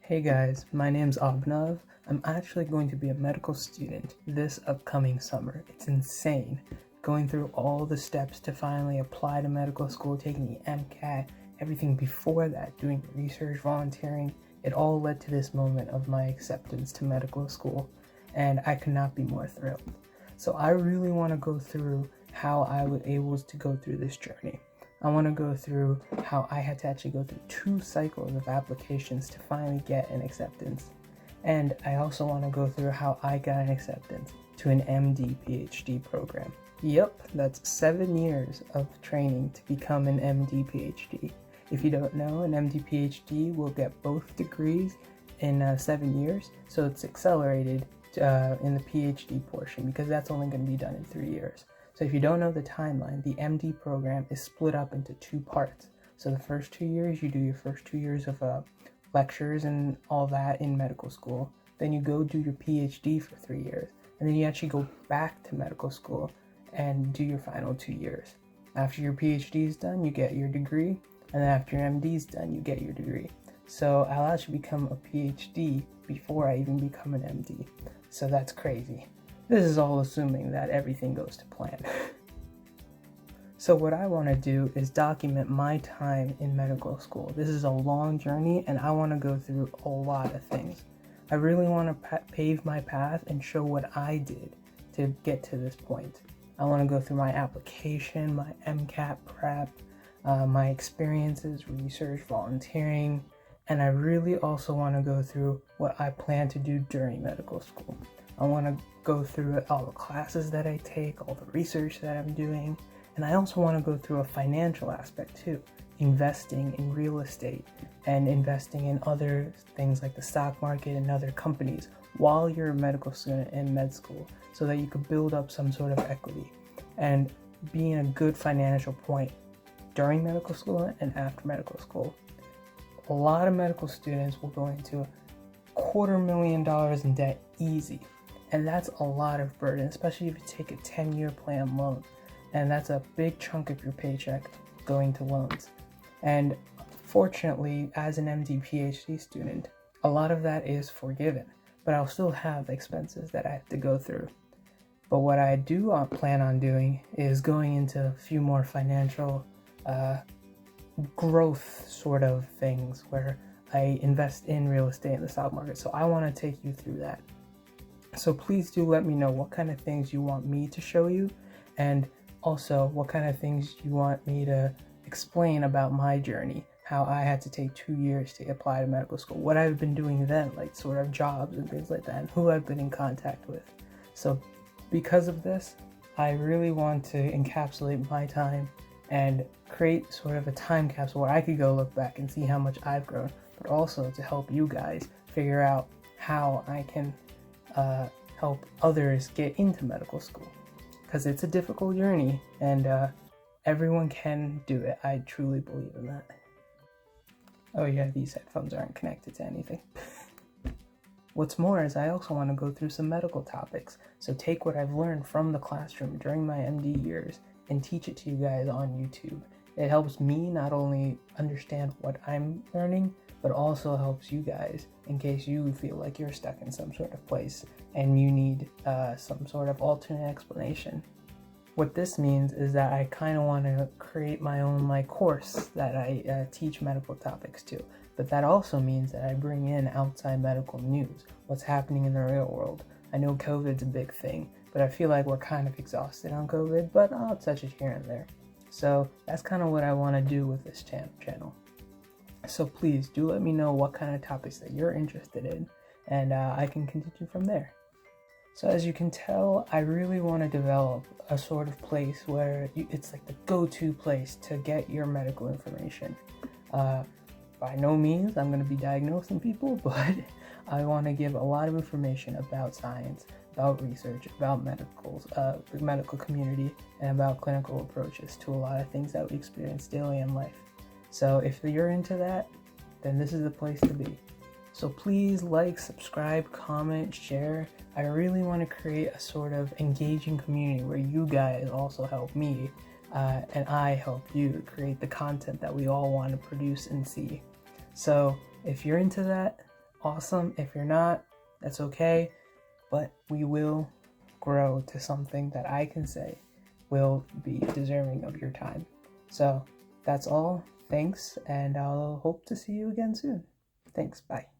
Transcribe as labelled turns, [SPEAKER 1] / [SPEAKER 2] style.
[SPEAKER 1] Hey guys, my name's Abhinav. I'm actually going to be a medical student this upcoming summer. It's insane. Going through all the steps to finally apply to medical school, taking the MCAT, everything before that, doing research, volunteering, it all led to this moment of my acceptance to medical school, and I could not be more thrilled. So I really want to go through how I was able to go through this journey. I want to go through how I had to actually go through 2 cycles of applications to finally get an acceptance. And I also want to go through how I got an acceptance to an MD PhD program. Yep, that's 7 years of training to become an MD PhD. If you don't know, an MD PhD will get both degrees in 7 years, so it's accelerated in the PhD portion because that's only going to be done in 3 years. So if you don't know the timeline, the MD program is split up into 2 parts. So the first 2 years, you do your first 2 years of lectures and all that in medical school. Then you go do your PhD for 3 years. And then you actually go back to medical school and do your final 2 years. After your PhD is done, you get your degree. And then after your MD is done, you get your degree. So I'll actually become a PhD before I even become an MD. So that's crazy. This is all assuming that everything goes to plan. So what I want to do is document my time in medical school. This is a long journey and I want to go through a lot of things. I really want to pave my path and show what I did to get to this point. I want to go through my application, my MCAT prep, my experiences, research, volunteering, and I really also want to go through what I plan to do during medical school. I want to go through all the classes that I take, all the research that I'm doing, and I also want to go through a financial aspect too, investing in real estate and investing in other things like the stock market and other companies while you're a medical student in med school so that you could build up some sort of equity and be in a good financial point during medical school and after medical school. A lot of medical students will go into $250,000 in debt easy. And that's a lot of burden, especially if you take a 10-year plan loan. And that's a big chunk of your paycheck going to loans. And fortunately, as an MD PhD student, a lot of that is forgiven. But I'll still have expenses that I have to go through. But what I do plan on doing is going into a few more financial growth sort of things where I invest in real estate in the stock market. So I want to take you through that. So please do let me know what kind of things you want me to show you, and also what kind of things you want me to explain about my journey, how I had to take 2 years to apply to medical school, what I've been doing then, like sort of jobs and things like that, and who I've been in contact with. So because of this, I really want to encapsulate my time and create sort of a time capsule where I could go look back and see how much I've grown, but also to help you guys figure out how I can help others get into medical school, because it's a difficult journey and everyone can do it. I truly believe in that. Oh yeah, these headphones aren't connected to anything. What's more is I also want to go through some medical topics, so take what I've learned from the classroom during my MD years and teach it to you guys on YouTube. It helps me not only understand what I'm learning, but also helps you guys in case you feel like you're stuck in some sort of place and you need some sort of alternate explanation. What this means is that I kind of want to create my own course that I teach medical topics to, but that also means that I bring in outside medical news, what's happening in the real world. I know COVID's a big thing, but I feel like we're kind of exhausted on COVID, but I'll touch it here and there. So that's kind of what I want to do with this channel. So please do let me know what kind of topics that you're interested in, and I can continue from there. So as you can tell, I really want to develop a sort of place where it's like the go-to place to get your medical information. By no means I'm going to be diagnosing people, but I want to give a lot of information about science, about research, about the medical community, and about clinical approaches to a lot of things that we experience daily in life. So if you're into that, then this is the place to be. So please like, subscribe, comment, share. I really want to create a sort of engaging community where you guys also help me and I help you create the content that we all want to produce and see. So if you're into that, awesome. If you're not, that's okay. But we will grow to something that I can say will be deserving of your time. So that's all. Thanks, and I'll hope to see you again soon. Thanks. Bye.